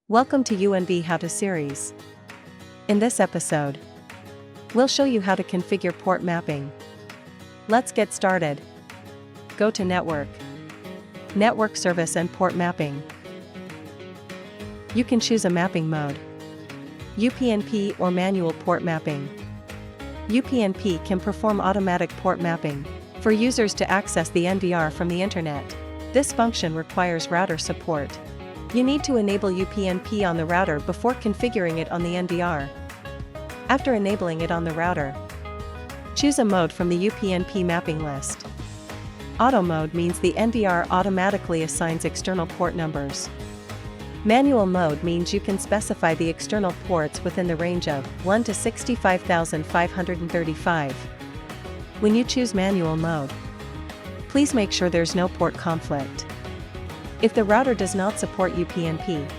Welcome to UNV How To series. In this episode, we'll show you how to configure port mapping. Let's get started. Go to Network, Network Service and Port Mapping. You can choose a mapping mode, UPnP or manual port mapping. UPnP can perform automatic port mapping for users to access the NVR from the internet. This function requires router support. You need to enable UPnP on the router before configuring it on the NVR. After enabling it on the router, choose a mode from the UPnP mapping list. Auto mode means the NVR automatically assigns external port numbers. Manual mode means you can specify the external ports within the range of 1 to 65,535. When you choose manual mode, please make sure there's no port conflict. If the router does not support UPnP,